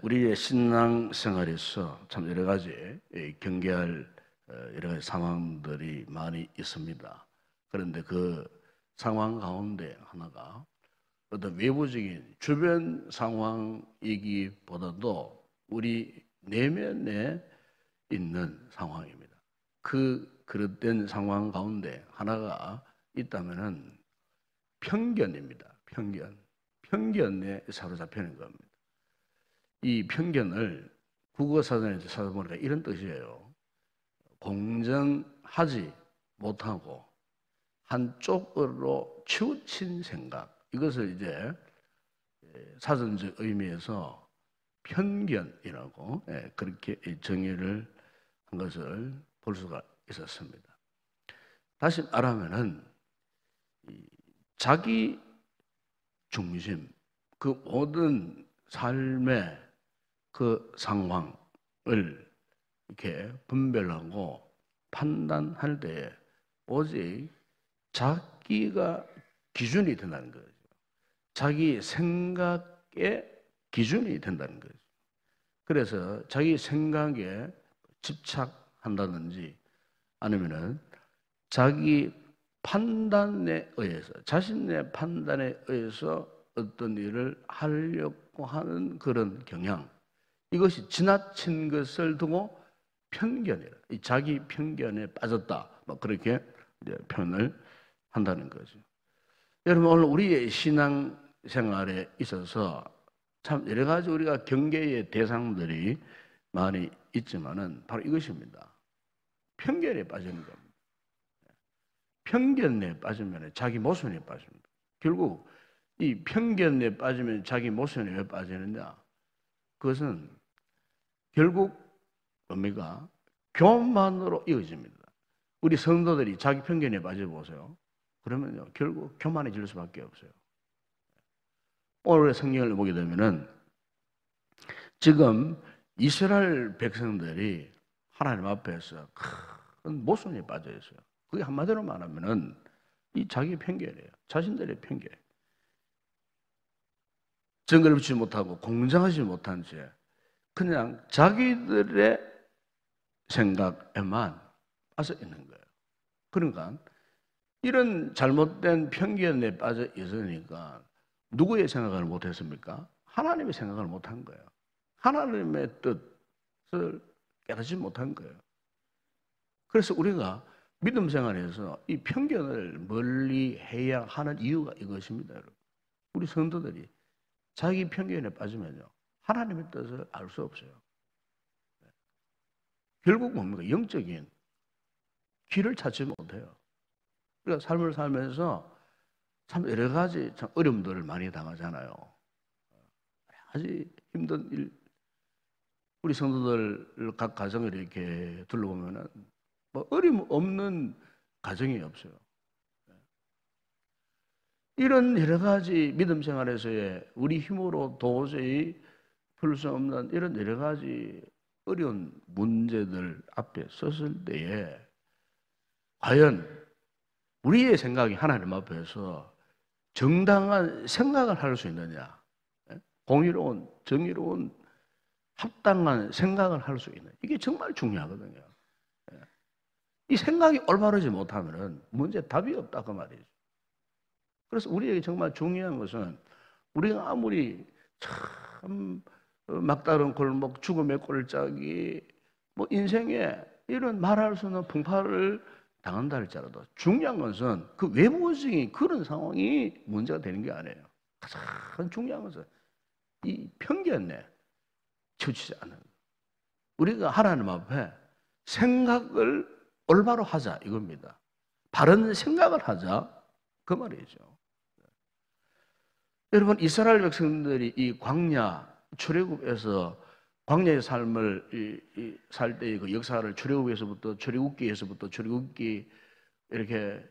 우리의 신앙 생활에서 참 여러 가지 경계할 여러 가지 상황들이 많이 있습니다. 그런데 그 상황 가운데 하나가 어떤 외부적인 주변 상황이기보다도 우리 내면에 있는 상황입니다. 그릇된 상황 가운데 하나가 있다면은 편견입니다. 편견에 사로잡히는 겁니다. 이 편견을 국어사전에서 찾아보니까 이런 뜻이에요. 공정하지 못하고 한쪽으로 치우친 생각. 이것을 이제 사전적 의미에서 편견이라고 그렇게 정의를 한 것을 볼 수가 있었습니다. 다시 말하면은 자기 중심, 그 모든 삶의 그 상황을 이렇게 분별하고 판단할 때 오직 자기가 기준이 된다는 거죠. 자기 생각의 기준이 된다는 거죠. 그래서 자기 생각에 집착한다든지 아니면은 자기 판단에 의해서, 자신의 판단에 의해서 어떤 일을 하려고 하는 그런 경향, 이것이 지나친 것을 두고 편견이라, 이 자기 편견에 빠졌다, 뭐 그렇게 이제 표현을 한다는 거죠. 여러분, 오늘 우리의 신앙 생활에 있어서 참 여러 가지 우리가 경계의 대상들이 많이 있지만은 바로 이것입니다. 편견에 빠지는 겁니다. 편견에 빠지면 자기 모순에 빠집니다. 결국 이 편견에 빠지면 자기 모순에 왜 빠지느냐? 그것은 결국 뭡니까? 교만으로 이어집니다. 우리 성도들이 자기 편견에 빠져보세요. 그러면요, 결국 교만해질 수밖에 없어요. 오늘의 성경을 보게 되면은 지금 이스라엘 백성들이 하나님 앞에서 큰 모순에 빠져 있어요. 그게 한마디로 말하면은 이 자기 편견이에요. 자신들의 편견. 정글을 붙이지 못하고 공정하지 못한 채 그냥 자기들의 생각에만 빠져 있는 거예요. 그러니까 이런 잘못된 편견에 빠져 있으니까 누구의 생각을 못했습니까? 하나님의 생각을 못한 거예요. 하나님의 뜻을 깨닫지 못한 거예요. 그래서 우리가 믿음 생활에서 이 편견을 멀리 해야 하는 이유가 이것입니다, 여러분. 우리 성도들이 자기 편견에 빠지면요, 하나님의 뜻을 알 수 없어요. 결국 뭡니까? 영적인 길을 찾지 못해요. 우리가 삶을 살면서 참 여러 가지 참 어려움들을 많이 당하잖아요. 여러 가지 힘든 일, 우리 성도들 각 가정을 이렇게 둘러보면은 뭐 어려움 없는 가정이 없어요. 이런 여러 가지 믿음 생활에서의 우리 힘으로 도저히 풀 수 없는 이런 여러 가지 어려운 문제들 앞에 섰을 때에 과연 우리의 생각이 하나님 앞에서 정당한 생각을 할 수 있느냐? 공의로운, 정의로운, 합당한 생각을 할 수 있는 이게 정말 중요하거든요. 이 생각이 올바르지 못하면 문제 답이 없다 그 말이죠. 그래서 우리에게 정말 중요한 것은 우리가 아무리 참 막다른 골목, 죽음의 꼴짝이 뭐 인생에 이런 말할 수 없는 풍파를 당한다 할지라도 중요한 것은 그 외부적인 그런 상황이 문제가 되는 게 아니에요. 가장 중요한 것은 이 편견에 치우치지 않는 거예요. 우리가 하나님 앞에 생각을 올바로 하자 이겁니다. 바른 생각을 하자 그 말이죠. 여러분, 이스라엘 백성들이 이 광야 출애굽에서 광야의 삶을 살 때의 그 역사를 출애굽에서부터 출애굽기 이렇게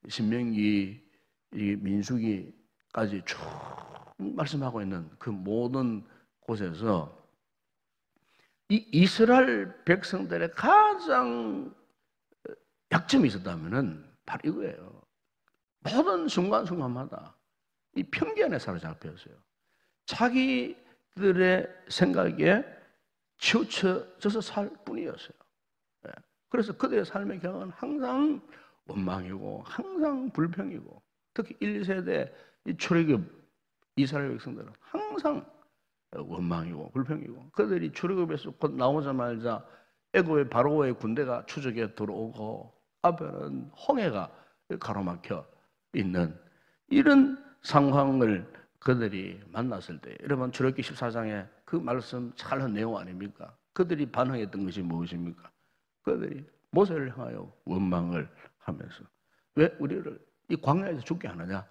신명기, 민수기까지 쭉 말씀하고 있는 그 모든 곳에서 이 이스라엘 백성들의 가장 약점이 있었다면은 바로 이거예요. 모든 순간순간마다 이 편견에 사로잡혔어요. 자기 자신들의 생각에 치우쳐져서 살 뿐이었어요. 그래서 그들의 삶의 경험은 항상 원망이고 항상 불평이고, 특히 1, 2세대 이 출애굽 이스라엘 백성들은 항상 원망이고 불평이고, 그들이 출애굽에서 곧 나오자마자 애굽의 바로의 군대가 추적에 들어오고 앞에는 홍해가 가로막혀 있는 이런 상황을 그들이 만났을 때, 여러분 출애굽기 14장에 그 말씀 잘 한 내용 아닙니까? 그들이 반응했던 것이 무엇입니까? 그들이 모세를 향하여 원망을 하면서, 왜 우리를 이 광야에서 죽게 하느냐?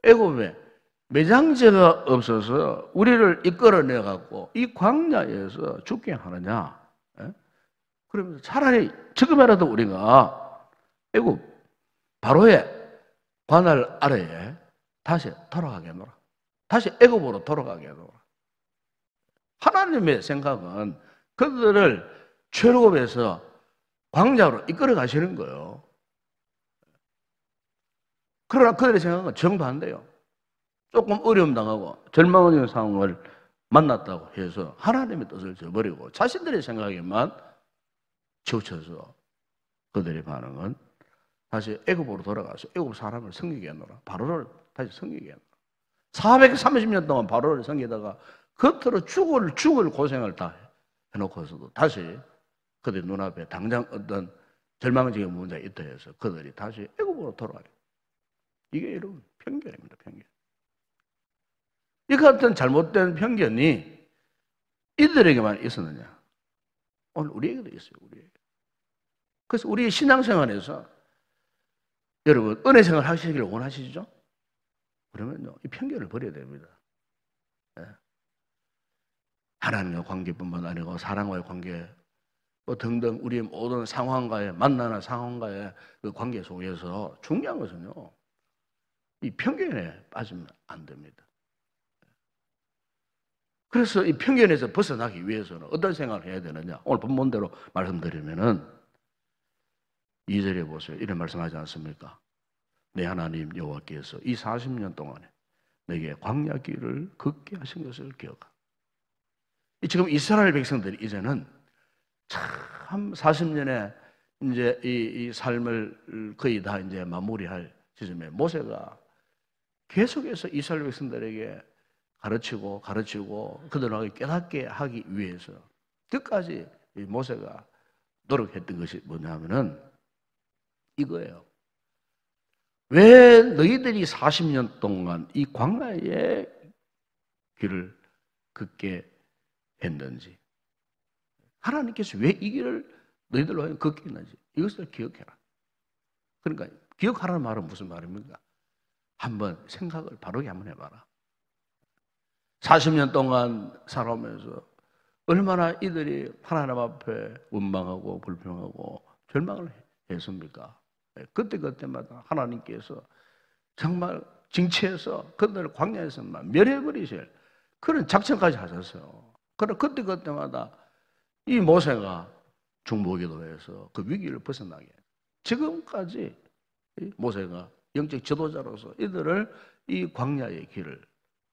애굽에 매장제가 없어서 우리를 이끌어내 갖고 이 광야에서 죽게 하느냐? 그러면서 차라리 지금이라도 우리가 애굽 바로의 관할 아래에 다시 돌아가게 해놓으라. 다시 애굽으로 돌아가게 해놓으라. 하나님의 생각은 그들을 출애굽에서 광야로 이끌어 가시는 거예요. 그러나 그들의 생각은 정반대요. 조금 어려움 당하고 절망적인 상황을 만났다고 해서 하나님의 뜻을 저버리고 자신들의 생각에만 치우쳐서 그들의 반응은 다시 애굽으로 돌아가서 애굽 사람을 섬기게 해놓으라. 바로를 다시 섬기게 해놓으라. 430년 동안 바로를 섬기다가 겉으로 죽을 고생을 다 해놓고서도 다시 그들 눈앞에 당장 어떤 절망적인 문제가 있다 해서 그들이 다시 애굽으로 돌아가요. 이게 여러분 편견입니다. 편견. 이 같은 잘못된 편견이 이들에게만 있었느냐? 오늘 우리에게도 있어요. 우리에게. 그래서 우리의 신앙생활에서 여러분 은혜 생활 하시기를 원하시죠? 그러면요 이 편견을 버려야 됩니다. 네. 하나님과 관계뿐만 아니고 사람과의 관계 등등 우리의 모든 상황과의 만나는 상황과의 그 관계 속에서 중요한 것은요 이 편견에 빠지면 안 됩니다. 그래서 이 편견에서 벗어나기 위해서는 어떤 생각을 해야 되느냐? 오늘 본문대로 말씀드리면은 2절에 보세요. 이런 말씀하지 않습니까? 내 하나님 여호와께서 이 40년 동안에 내게 광야 길을 걷게 하신 것을 기억하. 지금 이스라엘 백성들이 이제는 참 40년의 이제 이 삶을 거의 다 이제 마무리할 지점에 모세가 계속해서 이스라엘 백성들에게 가르치고 그들에게 깨닫게 하기 위해서 끝까지 모세가 노력했던 것이 뭐냐면은 이거예요. 왜 너희들이 40년 동안 이 광야의 길을 걷게 했는지, 하나님께서 왜 이 길을 너희들로 하여금 걷게 했는지 이것을 기억해라. 그러니까 기억하라는 말은 무슨 말입니까? 한번 생각을 바르게 한번 해봐라. 40년 동안 살아오면서 얼마나 이들이 하나님 앞에 원망하고 불평하고 절망을 했습니까? 그때마다 하나님께서 정말 징치해서 그들을 광야에서만 멸해버리실 그런 작전까지 하셨어요. 그러나 그때마다 이 모세가 중보기도해서 그 위기를 벗어나게 지금까지 모세가 영적 지도자로서 이들을 이 광야의 길을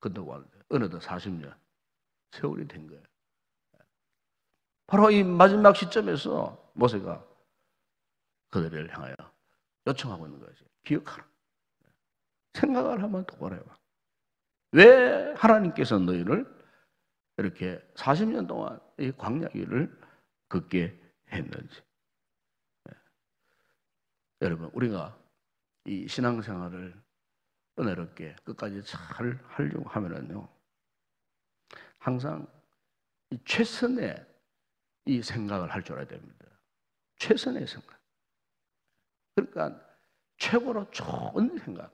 건너가는데 어느덧 40년 세월이 된 거예요. 바로 이 마지막 시점에서 모세가 그들을 향하여 요청하고 있는 거지. 기억하라. 생각을 한번 똑바로 해봐. 왜 하나님께서 너희를 이렇게 40년 동안 이 광야 길을 걷게 했는지. 여러분, 우리가 이 신앙생활을 은혜롭게 끝까지 잘 하려고 하면은요, 항상 이 최선의 이 생각을 할 줄 알아야 됩니다. 최선의 생각. 그러니까 최고로 좋은 생각.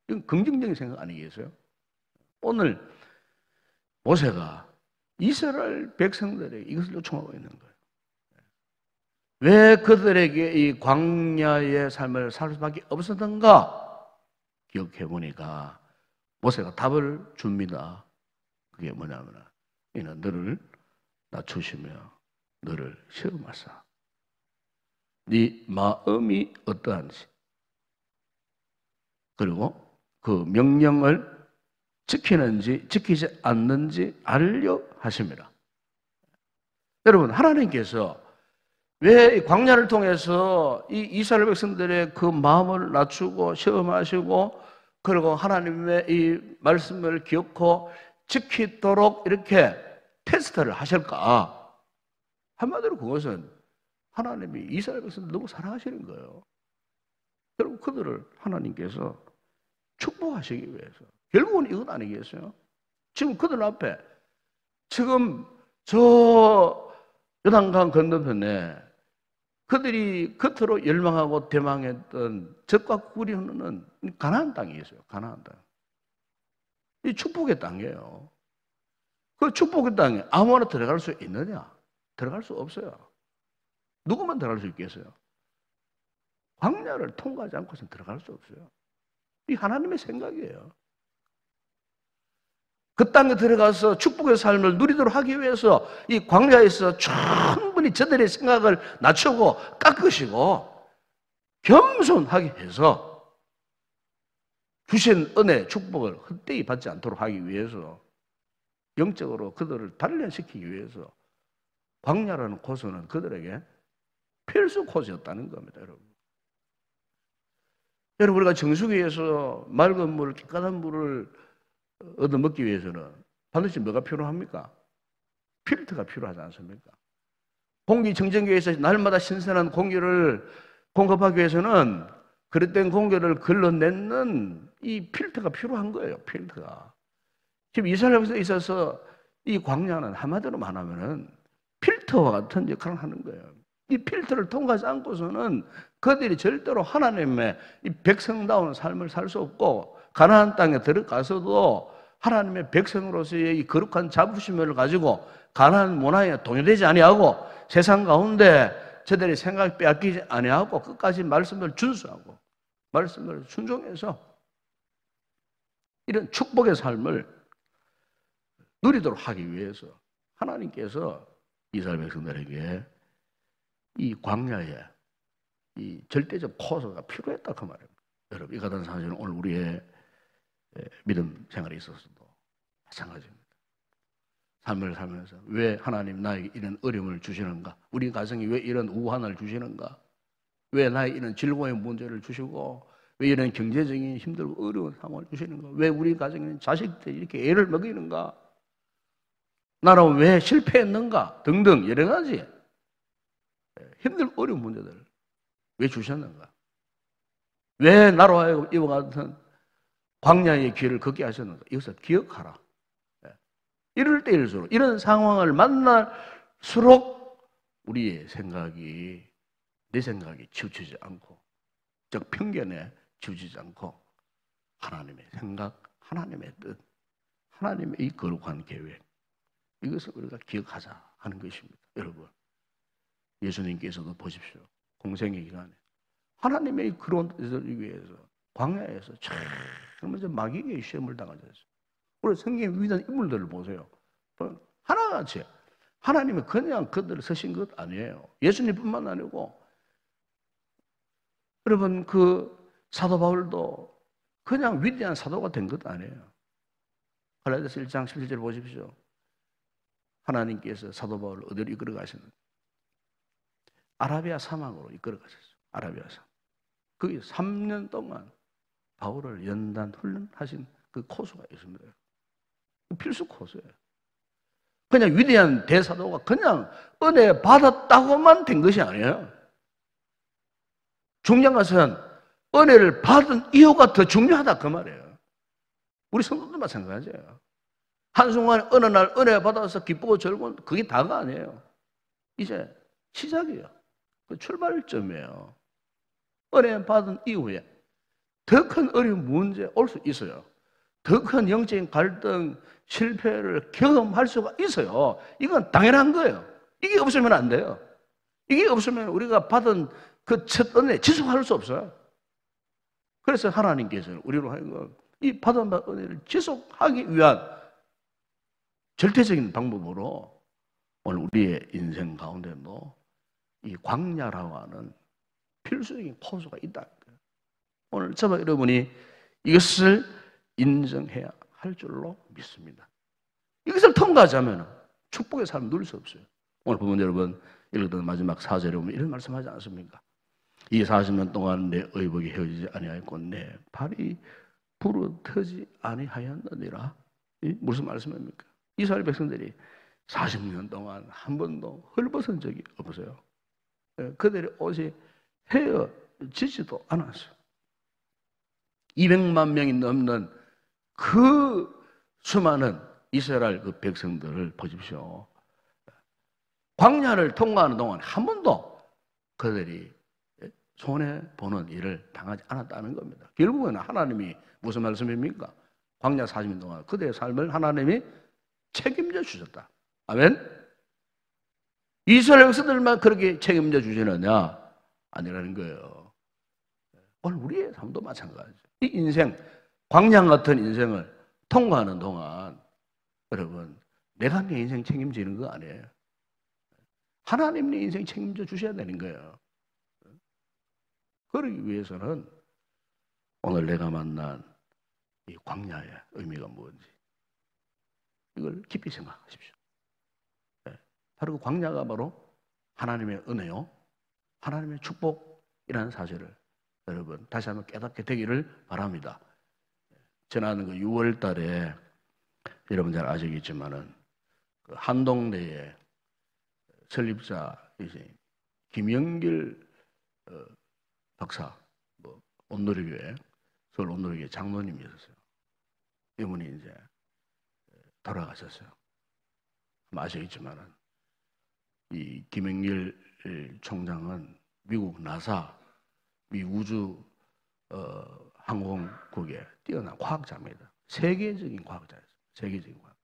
이건 긍정적인 생각 아니겠어요? 오늘 모세가 이스라엘 백성들에게 이것을 요청하고 있는 거예요. 왜 그들에게 이 광야의 삶을 살 수밖에 없었던가? 기억해 보니까 모세가 답을 줍니다. 그게 뭐냐면 이는 너를 낮추시며 너를 시험하사 네 마음이 어떠한지, 그리고 그 명령을 지키는지 지키지 않는지 알려 하십니다. 여러분, 하나님께서 왜 광야를 통해서 이 이스라엘 백성들의 그 마음을 낮추고 시험하시고 그리고 하나님의 이 말씀을 기억하고 지키도록 이렇게 테스트를 하실까? 한마디로 그것은 하나님이 이스라엘 백성들 너무 사랑하시는 거예요. 결국 그들을 하나님께서 축복하시기 위해서. 결국은 이것 아니겠어요? 지금 그들 앞에 지금 저 요단강 건너편에 그들이 겉으로 열망하고 대망했던 적과 꿀이 흐르는 가나안 땅이 있어요. 가나안 땅. 이 축복의 땅이에요. 그 축복의 땅에 아무나 들어갈 수 있느냐? 들어갈 수 없어요. 누구만 들어갈 수 있겠어요? 광야를 통과하지 않고서는 들어갈 수 없어요. 이 하나님의 생각이에요. 그 땅에 들어가서 축복의 삶을 누리도록 하기 위해서 이 광야에서 충분히 저들의 생각을 낮추고 깎으시고 겸손하게 해서 주신 은혜, 축복을 헛되이 받지 않도록 하기 위해서 영적으로 그들을 단련시키기 위해서 광야라는 코스는 그들에게 필수 코스였다는 겁니다, 여러분. 여러분, 우리가 정수기에서 맑은 물, 깨끗한 물을 얻어먹기 위해서는 반드시 뭐가 필요합니까? 필터가 필요하지 않습니까? 공기청정기에서 날마다 신선한 공기를 공급하기 위해서는 그릇된 공기를 걸러내는 이 필터가 필요한 거예요, 필터가. 지금 이스라엘에 있어서 이 광야는 한마디로 말하면은 필터와 같은 역할을 하는 거예요. 이 필터를 통과하지 않고서는 그들이 절대로 하나님의 이 백성다운 삶을 살 수 없고 가나안 땅에 들어가서도 하나님의 백성으로서의 이 거룩한 자부심을 가지고 가나안 문화에 동요되지 아니하고 세상 가운데 저들의 생각을 빼앗기지 아니하고 끝까지 말씀을 준수하고 말씀을 순종해서 이런 축복의 삶을 누리도록 하기 위해서 하나님께서 이스라엘 백성들에게 이 광야에 이 절대적 코스가 필요했다 그 말입니다. 여러분, 이 같은 사실은 오늘 우리의 믿음 생활에 있어서도 마찬가지입니다. 삶을 살면서 왜 하나님 나에게 이런 어려움을 주시는가? 우리 가정이 왜 이런 우환을 주시는가? 왜 나에게 이런 즐거움의 문제를 주시고 왜 이런 경제적인 힘들고 어려운 상황을 주시는가? 왜 우리 가정에는 자식들이 이렇게 애를 먹이는가? 나라는 왜 실패했는가? 등등 여러 가지 힘들고 어려운 문제들 왜 주셨는가? 왜 나로 하여금 이와 같은 광야의 길을 걷게 하셨는가? 이것을 기억하라. 이럴 때일수록 이런 상황을 만날수록 우리의 생각이 내 생각이 치우치지 않고 즉 편견에 치우치지 않고 하나님의 생각, 하나님의 뜻, 하나님의 이 거룩한 계획 이것을 우리가 기억하자 하는 것입니다. 여러분, 예수님께서도 보십시오. 공생의 기간에 하나님의 그런 뜻을 위해서 광야에서 정말 마귀의 시험을 당하셨어요. 우리 성경의 위대한 인물들을 보세요. 하나같이 하나님이 그냥 그들을 쓰신 것 아니에요. 예수님뿐만 아니고 여러분 그 사도 바울도 그냥 위대한 사도가 된 것 아니에요. 갈라디아서 1장 17절 보십시오. 하나님께서 사도 바울을 어디로 이끌어 가셨는지 아라비아 사막으로 이끌어 가셨어요. 아라비아 사막. 거기 3년 동안 바울을 연단 훈련하신 그 코스가 있습니다. 필수 코스예요. 그냥 위대한 대사도가 그냥 은혜 받았다고만 된 것이 아니에요. 중요한 것은 은혜를 받은 이유가 더 중요하다 그 말이에요. 우리 성도도 마찬가지예요. 한순간에 어느 날 은혜 받아서 기쁘고 즐거운 그게 다가 아니에요. 이제 시작이에요. 그 출발점이에요. 은혜 받은 이후에 더 큰 어려운 문제 올 수 있어요. 더 큰 영적인 갈등, 실패를 경험할 수가 있어요. 이건 당연한 거예요. 이게 없으면 안 돼요. 이게 없으면 우리가 받은 그 첫 은혜 지속할 수 없어요. 그래서 하나님께서는 우리로 하여금 이 받은 은혜를 지속하기 위한 절대적인 방법으로 오늘 우리의 인생 가운데도 이 광야라고 하는 필수적인 코스가 있다. 오늘 저와 여러분이 이것을 인정해야 할 줄로 믿습니다. 이것을 통과하자면 축복의 삶을 누릴 수 없어요. 오늘 부모 여러분 읽었던 마지막 4절에 보면 이런 말씀하지 않습니까? 이 40년 동안 내 의복이 헤어지지 아니하였고 내 발이 부러뜨지 아니하였느니라. 무슨 말씀입니까? 이스라엘 백성들이 40년 동안 한 번도 헐벗은 적이 없어요. 그들의 옷이 헤어지지도 않았어요. 200만 명이 넘는 그 수많은 이스라엘 그 백성들을 보십시오. 광야를 통과하는 동안 한 번도 그들이 손해보는 일을 당하지 않았다는 겁니다. 결국은 하나님이 무슨 말씀입니까? 광야 40년 동안 그들의 삶을 하나님이 책임져 주셨다. 아멘? 이스라엘 백성들만 그렇게 책임져 주시느냐? 아니라는 거예요. 오늘 우리의 삶도 마찬가지죠. 이 인생, 광야 같은 인생을 통과하는 동안 여러분, 내가 내 인생 책임지는 거 아니에요. 하나님 내 인생 책임져 주셔야 되는 거예요. 그러기 위해서는 오늘 내가 만난 이 광야의 의미가 뭔지 이걸 깊이 생각하십시오. 바로 그 광야가 바로 하나님의 은혜요, 하나님의 축복이라는 사실을 여러분 다시 한번 깨닫게 되기를 바랍니다. 지난 그 6월 달에 여러분 잘 아시겠지만은 그 한동대의 설립자이신 김영길 박사, 온누리교회, 서울 온누리교회 장로님이셨어요. 이분이 이제 돌아가셨어요. 아시겠지만은 이 김영길 총장은 미국 나사, 미 우주 항공국의 뛰어난 과학자입니다. 세계적인 과학자였어요. 세계적인 과학자.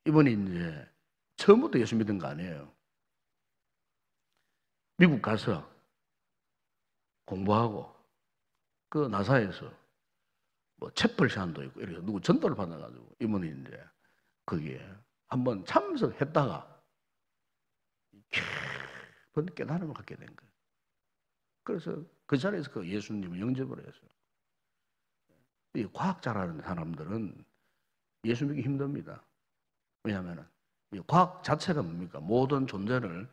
이분이 이제 처음부터 예수 믿은 거 아니에요. 미국 가서 공부하고 그 나사에서 뭐 채플 시간도 있고 이렇게 누구 전도를 받아가지고 이분이 이제 거기에 한번 참석했다가 깊은 깨달음을 갖게 된 거예요. 그래서 그 자리에서 그 예수님을 영접을 했어요. 이 과학자라는 사람들은 예수 믿기 힘듭니다. 왜냐하면 이 과학 자체가 뭡니까? 모든 존재를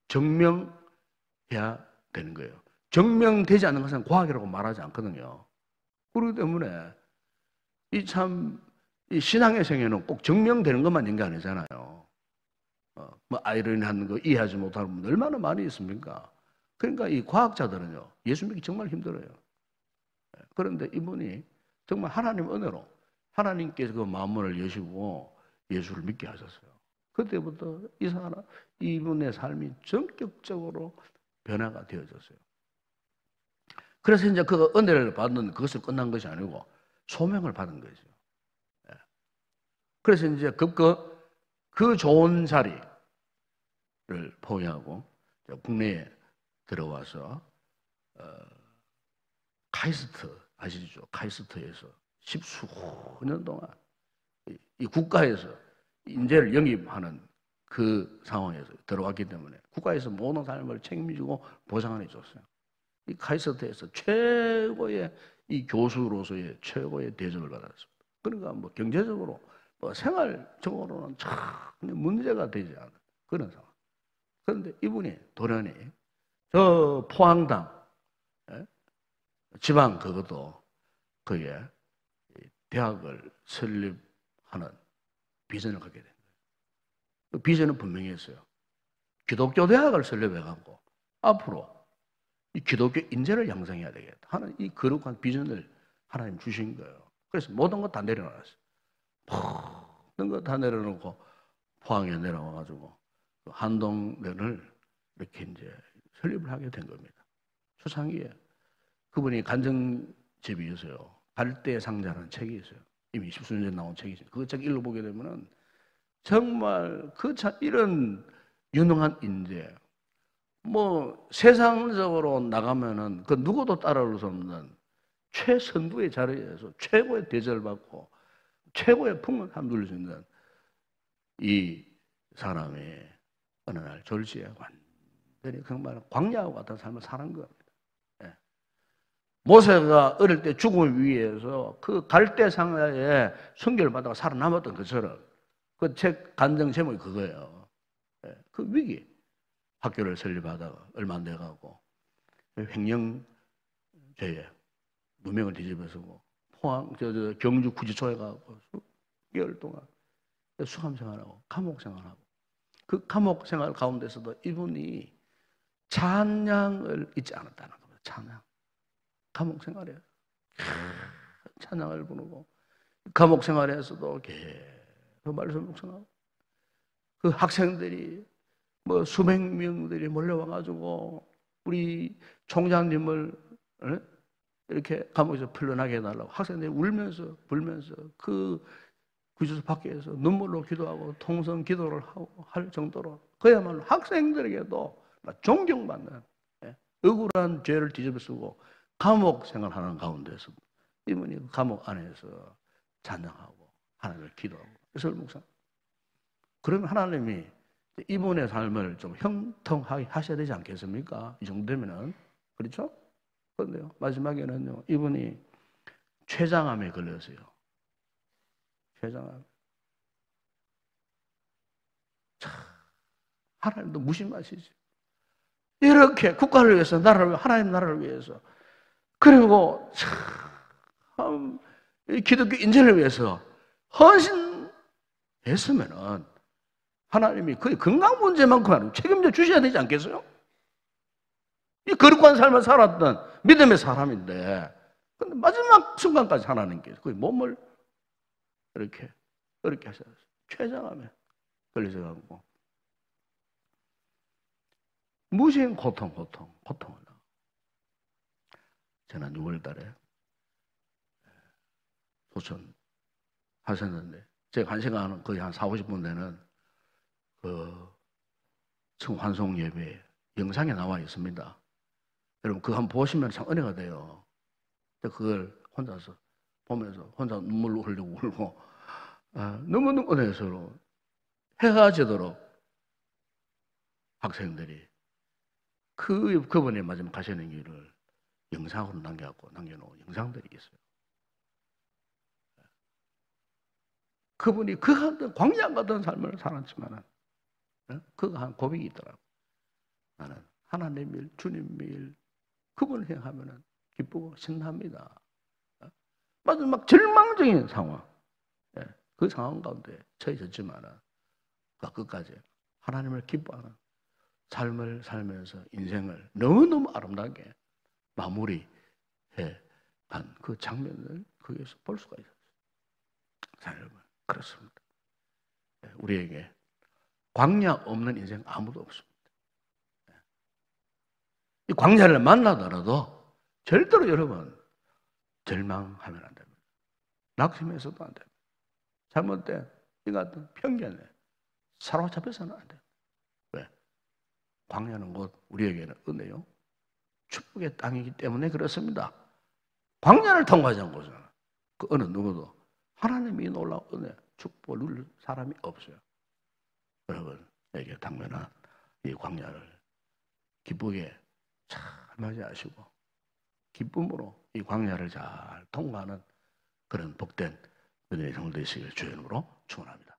증명해야 되는 거예요. 증명되지 않는 것은 과학이라고 말하지 않거든요. 그렇기 때문에 이 신앙의 생애는 꼭 증명되는 것만 있는 게 아니잖아요. 뭐 아이러니한 거 이해하지 못하는 분들 얼마나 많이 있습니까? 그러니까 이 과학자들은요, 예수 믿기 정말 힘들어요. 그런데 이분이 정말 하나님 은혜로 하나님께서 그 마음문을 여시고 예수를 믿게 하셨어요. 그때부터 이분의 삶이 전격적으로 변화가 되어졌어요. 그래서 이제 그 은혜를 받는 그것을 끝난 것이 아니고 소명을 받은 거죠. 그래서 이제 그 좋은 자리를 포기하고 국내에 들어와서 카이스트 아시죠? 카이스트에서 십수년 동안 이 국가에서 인재를 영입하는 그 상황에서 들어왔기 때문에 국가에서 모든 삶을 책임지고 보상을 해줬어요. 이 카이스트에서 최고의 이 교수로서의 최고의 대접을 받았습니다. 그러니까 뭐 경제적으로 뭐 생활적으로는 전혀 문제가 되지 않은 그런 상황. 그런데 이분이 돌연히 저 포항당 지방 그것도 거기에 대학을 설립하는 비전을 갖게 된 거예요. 그 비전은 분명히 했어요. 기독교 대학을 설립해갖고 앞으로 이 기독교 인재를 양성해야 되겠다 하는 이 거룩한 비전을 하나님 주신 거예요. 그래서 모든 것 다 내려놨어요. 모든 것 다 내려놓고 포항에 내려와가지고 한동대를 이렇게 이제 설립을 하게 된 겁니다. 초창기에 그분이 간증집이었어요. 갈대상자라는 책이 있어요. 이미 10수년 전에 나온 책이 있어요. 그 책 읽어보게 되면은 정말 이런 유능한 인재, 뭐 세상적으로 나가면은 그 누구도 따라올 수 없는 최선두의 자리에서 최고의 대접을 받고 최고의 풍요를 누릴 수 있는 이 사람이 어느 날 졸지에 완전히 정말 광야와 같은 삶을 사는 겁니다. 예. 모세가 어릴 때 죽음을 위해서 그 갈대상자에 순교를 받다가 살아남았던 것처럼 그 책 간증 제목이 그거예요. 그 위기. 학교를 설립하다가 얼마 안 돼가고 횡령죄에 무명을 뒤집어쓰고 포항 경주 구치소에 가고 수개월 동안 수감 생활하고 감옥 생활하고 그 감옥 생활 가운데서도 이분이 찬양을 잊지 않았다는 겁니다. 찬양. 감옥 생활에 찬양을 부르고 감옥 생활에서도 계속 말씀 묵상하고 그 학생들이 뭐 수백 명들이 몰려와가지고 우리 총장님을 이렇게 감옥에서 풀려나게 해달라고 학생들이 울면서 불면서 그 구치소 밖에서 눈물로 기도하고 통성 기도를 하고 할 정도로 그야말로 학생들에게도 존경받는 억울한 죄를 뒤집어쓰고 감옥 생활하는 가운데서 이분이 감옥 안에서 찬양하고 하나님을 기도하고 그래서 묵상. 그러면 하나님이 이분의 삶을 좀 형통하게 하셔야 되지 않겠습니까? 이 정도 되면은 그렇죠? 그런데요 마지막에는요 이분이 췌장암에 걸렸어요. 췌장암. 참 하나님도 무심하시지. 이렇게 국가를 위해서 나라를 하나님 나라를 위해서 그리고 참 기독교 인재를 위해서 헌신했으면은 하나님이 거의 건강 문제만큼 책임져 주셔야 되지 않겠어요? 이 거룩한 삶을 살았던 믿음의 사람인데 근데 마지막 순간까지 하나님께서 거의 몸을 이렇게 어렵게 하셨어요. 췌장암에 걸리셔가지고 무시한 고통을 지난 6월 달에 소천 하셨는데 제가 한 시간 거의 한 40-50분 되는 그 청환송 예배 영상에 나와 있습니다. 여러분 그거 한번 보시면 참 은혜가 돼요. 그걸 혼자서 보면서 혼자 눈물 흘리고 울고 너무너무 은혜스러워. 해가 지도록 학생들이 그분의 마지막 가시는 길을 영상으로 남겨놓은 영상들이 있어요. 그분이 그 같은 광야 같은 삶을 살았지만은 그가 한 고백이 있더라고. 나는 하나님 일, 주님 일, 그분을 행하면은 기쁘고 신납니다. 마지막 절망적인 상황, 그 상황 가운데 처해졌지만은 그 끝까지 하나님을 기뻐하는 삶을 살면서 인생을 너무너무 아름답게 마무리해 간 그 장면을 거기에서 볼 수가 있어요. 자, 여러분, 그렇습니다. 우리에게 광야 없는 인생 아무도 없습니다. 이 광야를 만나더라도 절대로 여러분 절망하면 안 됩니다. 낙심해서도 안 됩니다. 잘못된 이 같은 편견에 사로잡혀서는 안 됩니다. 왜? 광야는 곧 우리에게는 은혜요, 축복의 땅이기 때문에 그렇습니다. 광야를 통과하지 않고서는 그 어느 누구도 하나님이 놀라운 은혜, 축복을 누릴 사람이 없어요. 여러분에게 당면한 이 광야를 기쁘게 잘 맞이하시고 기쁨으로 이 광야를 잘 통과하는 그런 복된 은혜의 성도 되시길 주의 이름으로 축원합니다.